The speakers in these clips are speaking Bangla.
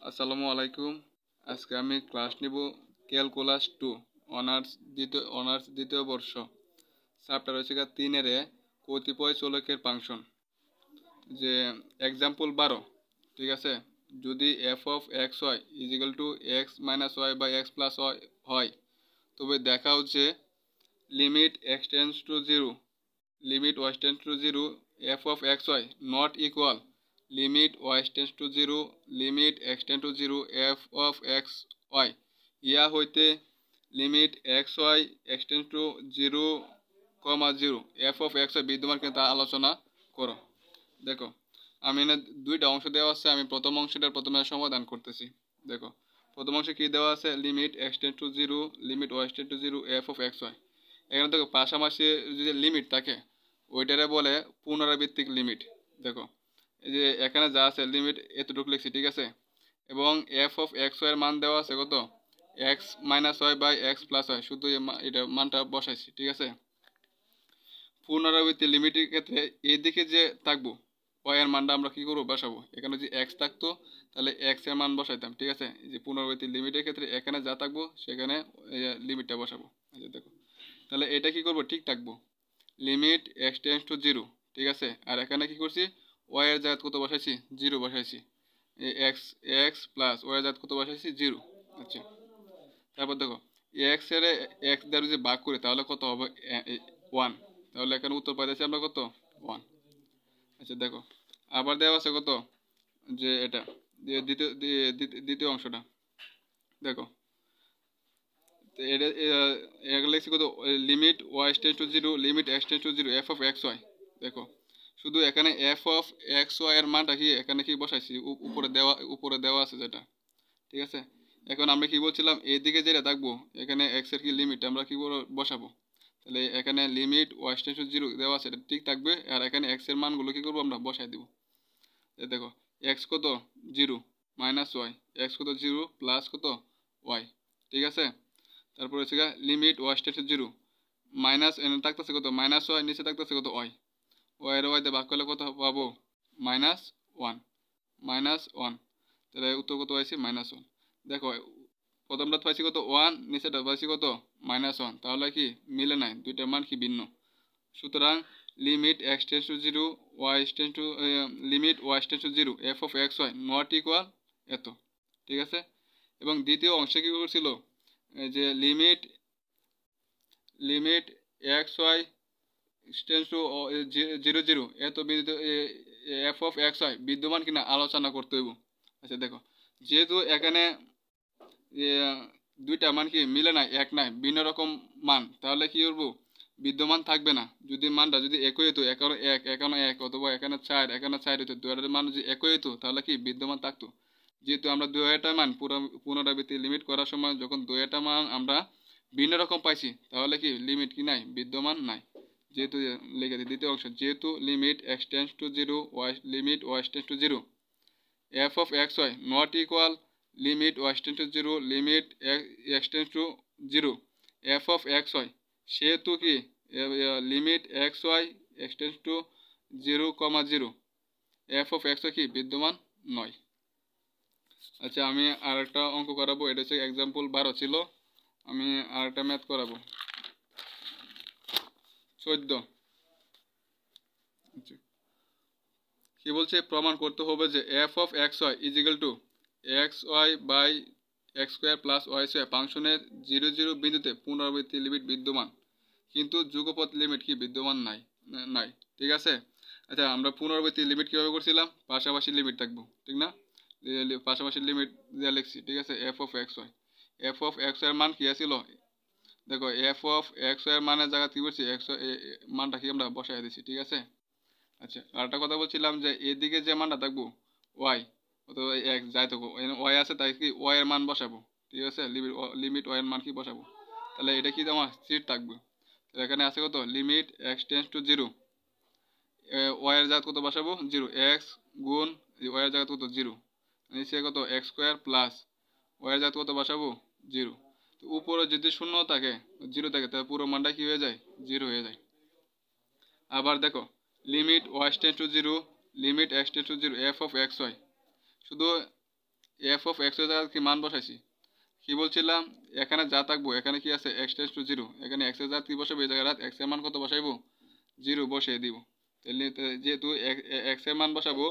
আসসালামু আলাইকুম। আজকে আমি ক্লাস নিব ক্যালকুলাস 2 অনার্স দ্বিতীয় বর্ষ। চ্যাপ্টার হচ্ছে 3 কতিপয় চলকের ফাংশন। যে এক্সাম্পল 12, ঠিক আছে। যদি F of x Y is equal to X minus Y by X plus Y হয়, তবে দেখাও যে limit x tends to zero limit Y tends to zero F of x Y not equal limit Y tends to zero limit x tends to zero F of x Y. ইয়া হইতে limit x Y x tends to zero comma zero F of x Y বিদ্যমান কিনা তা আলোচনা করো। দেখো, আমি এখানে দুইটা অংশ দেওয়া আছে। আমি প্রথম অংশটার প্রথমে সমাধান করতেছি। দেখো, প্রথম অংশে কি দেওয়া আছে? Limit x tends to zero limit Y tends to zero F of x Y. এখানে দেখো পাশাপাশি যদি লিমিট থাকে ওইটারে বলে পুনরাবৃত্তিক লিমিট। দেখো, এই যে এখানে যা আছে লিমিট এতটুকু লিখছি, ঠিক আছে। এবং এফ অফ এক্স ওয়াই এর মান দেওয়া আছে কত? X minus Y by X plus Y. শুধু এটা মানটা বসাইছি, ঠিক আছে। পুনরাবৃত্তি লিমিটের ক্ষেত্রে এইদিকে যে থাকবো ওয়াই এর মানটা আমরা কি করবো? বসাবো। এখানে যদি এক্স থাকতো তাহলে এক্স এর মান বসাইতাম, ঠিক আছে। এই যে পুনরাবৃত্তি লিমিটের ক্ষেত্রে এখানে যা থাকবো সেখানে লিমিটটা বসাবো। আচ্ছা দেখো, তাহলে এটা কি করবো? ঠিক থাকবো, limit x tends to zero, ঠিক আছে। আর এখানে কি করছি? ওয়াই এর জায়গা কত বসাইছি? জিরো বসাইছি। এক্স এক্স প্লাস ওয়াই এর জায়গা কত বসাইছি? জিরো। আচ্ছা, তারপর দেখো এক্স এর এক্স দ্বারা যদি ভাগ করি তাহলে কত হবে? 1। তাহলে এখানে উত্তর পাইতেছি আমরা কত? 1। আচ্ছা দেখো, আবার দেওয়া আছে কত? যে এটা দ্বিতীয় অংশটা দেখো, এটা লিখছি কত? Limit Y tends to zero limit x tends to zero F of x Y. দেখো, শুধু এখানে এফ অফ এক্স ওয়াই এর মানটা কি এখানে কি বসাইছি? উপরে দেওয়া আছে যেটা, ঠিক আছে। এখন আমরা কি বলছিলাম? এদিকে যেটা থাকবো এখানে এক্স এর কি লিমিট আমরা কি বসাবো। তাহলে এখানে limit Y tends to zero দেওয়া আছে, এটা ঠিক থাকবে। আর এখানে এক্স এর মানগুলো কি করবো? আমরা বসাই দিব। দেখো, এক্স কত? জিরো মাইনাস ওয়াই, এক্স কত? জিরো প্লাস কত? ওয়াই, ঠিক আছে। তারপর হচ্ছে limit Y tends to zero minus এনে থাকতেছে কত? মাইনাস ওয়াই, নিচে থাকতেছে কত? ওয়াই। ওয়াই এর ওয়াইতে ভাগ করলে কত পাবো? Minus one. মাইনাস ওয়ান, তাহলে উত্তর কত পাইছি? Minus one. দেখো, প্রথমটা পাইছি কত? ওয়ান, নিচেটা পাইছি কত? Minus one. তাহলে কি মিলে নাই? দুইটার মান কি ভিন্ন। সুতরাং limit x tends to zero y tends to limit Y tends to zero F of x Y not equal এত, ঠিক আছে। এবং দ্বিতীয় অংশে কি করছিল? যে limit x y tends to zero zero এত এফ অফ এক্স ওয়াই বিদ্যমান কিনা আলোচনা করতে হইব। আচ্ছা দেখো, যেহেতু এখানে দুইটা মান কি মিলে নাই, এক নাই, ভিন্ন রকম মান, তাহলে কি করবো? বিদ্যমান থাকবে না। যদি মানটা যদি একই হইতো, এখানে এক এখানে এক, অথবা এখানে চার এখানে চার হইতো, দুইটার মান যদি একই হইতো তাহলে কি বিদ্যমান থাকতো। যেহেতু আমরা দুইটা মান পুনরাবৃত্তি লিমিট করার সময় যখন দুইটা মান আমরা ভিন্ন রকম পাইছি, তাহলে কি লিমিট কি নাই? বিদ্যমান নাই। যেহেতু লিখে দিই দ্বিতীয় অংশ, যেহেতু limit x tends to zero limit Y tends to zero F of x Y not equal limit Y tends to zero limit x tends to zero F of x y, সেহেতু কি limit x Y x tends to zero comma zero F of x y কি বিদ্যমান নয়। আচ্ছা, আমি আরেকটা অঙ্ক করাবো। এটা হচ্ছে এক্সাম্পল 12 ছিল। আমি আরেকটা ম্যাথ করাবো 14। আচ্ছা, কি বলছে? প্রমাণ করতে হবে যে f of x Y is equal to x y by x square plus y square ফাংশনের জিরো জিরো বিন্দুতে পুনরাবৃত্তি লিমিট বিদ্যমান, কিন্তু যুগপৎ লিমিট কি বিদ্যমান নাই, ঠিক আছে। আচ্ছা, আমরা পুনরাবৃত্তি লিমিট কীভাবে করছিলাম? পাশাপাশি লিমিট থাকবো, ঠিক না? পাশাপাশি লিমিট দেওয়া লিখছি, ঠিক আছে। F of x y, f of x এর মান কি আছিল? দেখো, এফ অফ এক্স এর মানের জায়গা কি করছি? এক্স মানটা কি আমরা বসাই দিছি, ঠিক আছে। আচ্ছা, আরেকটা কথা বলছিলাম যে এদিকে যে মানটা থাকবো ওয়াই, অথবা এক্স যাই থাকবো, ওয়াই আছে, তাই কি ওয়াই এর মান বসাবো, ঠিক আছে। লিমিট ওয়াই এর মান কি বসাবো। তাহলে এটা কি আমার স্থির থাকবে। এখানে আছে কত? Limit x tends to zero y এর জায়গা কত বসাবো? জিরো। এক্স গুণ ওয়াই এর জায়গা কত? জিরো। নিচে কত? এক্স স্কোয়ার প্লাস ওয়াই এর জায়গা কত বসাবো? জিরো। তো উপরে যদি শূন্য থাকে, জিরো থাকে, তাহলে পুরো মানটা কি হয়ে যায়? জিরো হয়ে যায়। আবার দেখো, limit Y tends to zero limit x tends to zero F of x y, শুধু এফ অফ এক্স এর জায়গায় কি মান বসাইছি, কি বলছিলাম এখানে যা থাকবো এখানে কি আছে এক্স টেন্ডস টু জিরো, এখানে এক্স এর জায়গায় কি বসাবো, এই জায়গায় এক্স এর মান কত বসাইবো, জিরো বসিয়ে দিব। তাহলে যেহেতু এক্স এর মান বসাবো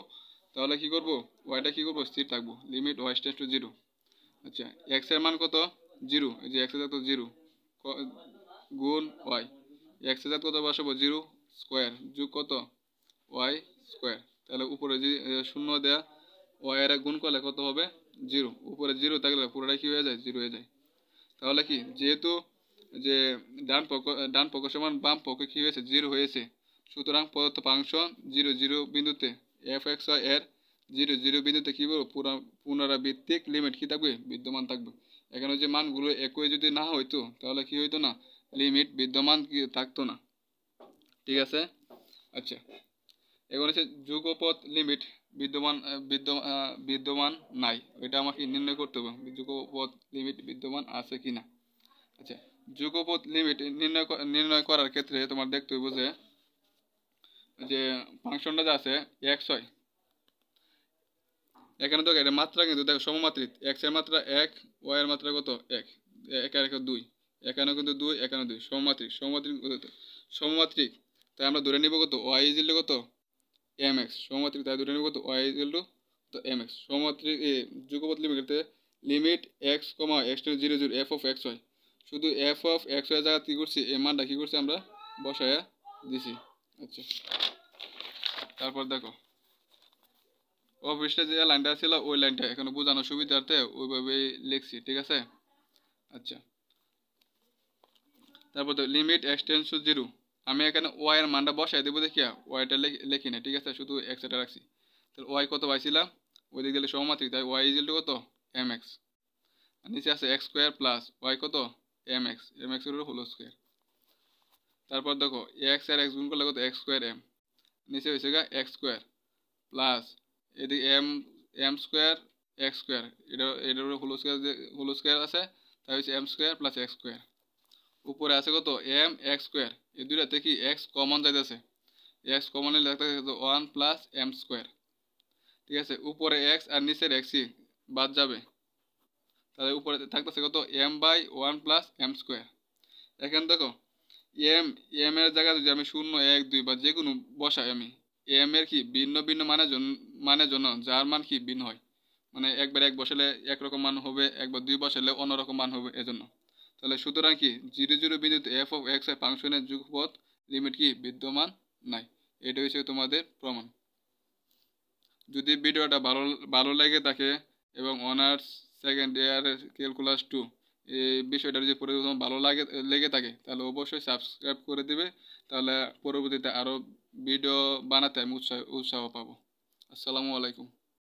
তাহলে কি করব, ওয়াইটা কি করব স্থির থাকবো, limit y tends to zero. আচ্ছা এক্স এর মান কত জিরো, এই যে এক্স এর জায়গায় তো জিরো গুণ ওয়াই, এক্স এর জায়গায় কত বসাবো জিরো স্কোয়ার যোগ কত ওয়াই স্কোয়ার, তাহলে উপরে যে শূন্য দেয়া ওয়াই এর গুণ করলে কত হবে জিরো, উপরে জিরো থাকলে পুরোটাই কি হয়ে যায় জিরো হয়ে যায়। তাহলে কি যেহেতু যে ডান পক্ষ সমান বাম পক্ষ কি হয়েছে জিরো হয়েছে, সুতরাং প্রদত্ত ফাংশন জিরো জিরো বিন্দুতে এফ এক্স ওয়াই এর জিরো জিরো বিন্দুতে কী বলবো পুনরাবৃত্তিক লিমিট কী থাকবে বিদ্যমান থাকবে। এখানে যে মানগুলো একই যদি না হইতো তাহলে কি হইতো না, লিমিট বিদ্যমান কি থাকতো না। ঠিক আছে। আচ্ছা এখন হচ্ছে যুগপৎ লিমিট বিদ্যমান নাই, এটা আমাকে নির্ণয় করতে হবে যুগপৎ লিমিট বিদ্যমান আছে কি না। আচ্ছা যুগপৎ লিমিট নির্ণয় করার ক্ষেত্রে তোমার দেখতে হবে যে ফাংশনটা যা আছে এক্স হয়, এখানে তো এটা মাত্রা কিন্তু দেখো সমমাত্রিক, এক্স এর মাত্রা এক, ওয়াই এর মাত্রা কত এক, এক আর এক দুই, এখানেও কিন্তু দুই এখানে দুই, সমমাত্রিক তাই আমরা ধরে নিব কত ওয়াই ইজ কত এম এক্স, সমমাত্রিক তাই ধরে নিব কত ওয়াই ইজ তো এম এক্স। সমমাত্রিক যুগপৎ লিমিটে limit x comma x tends zero zero F of x y, শুধু এফ অফ এক্স ওয়াই জায়গা কী করছি এই মানটা কী করছি আমরা বসায়া দিছি। আচ্ছা তারপর দেখো অফিসটা যে লাইনটা ছিল ওই লাইনটা এখানে বোঝানোর সুবিধার্থে ওইভাবেই লিখছি। ঠিক আছে। আচ্ছা তারপর তো limit x tends to zero, আমি এখানে ওয়াই এর মানটা বসাই দেবো দেখিয়া ওয়াইটা লিখি না, ঠিক আছে, শুধু এক্স এটা রাখছি। তাহলে ওয়াই কত পাইছিলাম, ওই দিকে গেলে সমমাত্রিক তাই ওয়াই ইজ কত এম এক্স, আর নিচে আছে এক্স স্কোয়ার প্লাস ওয়াই কত এম এক্স এর হোল স্কোয়ার। তারপর দেখো এক্স আর এক্স গুণ করলে কত এক্স স্কোয়ার এম, নিচে হয়েছে গা এক্স স্কোয়ার প্লাস এদিকে এম স্কোয়ার এক্স স্কোয়ার, এটার হোল স্কোয়ার আছে তাই হচ্ছে m square plus x square, উপরে আছে কত এম এক্স স্কোয়ার, এই দুইটাতে কি এক্স কমন যাইতেছে, এক্স কমন লাগতেছে ওয়ান প্লাস এম স্কোয়ার। ঠিক আছে, উপরে এক্স আর নিচের এক্সই বাদ যাবে, তাহলে উপরে থাকতেছে কত m by one plus m square. এখন দেখো এম এর জায়গায় যদি আমি শূন্য এক দুই বা যে কোনো বসাই, আমি এম এর কি ভিন্ন ভিন্ন মানের জন্য যার মান কি ভিন্ন হয়, মানে একবার এক বসালে একরকম মান হবে, একবার দুই বসালে অন্যরকম মান হবে এজন্য। তাহলে সুতরাং কি জিরো জিরো বিন্দুতে এফ অফ এক্স এর ফাংশনের যুগপৎ লিমিট কি বিদ্যমান নাই, এটা হচ্ছে তোমাদের প্রমাণ। যদি ভিডিওটা ভালো লেগে থাকে এবং অনার্স সেকেন্ড ইয়ারের ক্যালকুলাস 2 এই বিষয়টা যদি পরিবর্তন ভালো লেগে থাকে তাহলে অবশ্যই সাবস্ক্রাইব করে দিবে, তাহলে পরবর্তীতে আরও ভিডিও বানাতে আমি উৎসাহ পাবো। আসসালামু আলাইকুম।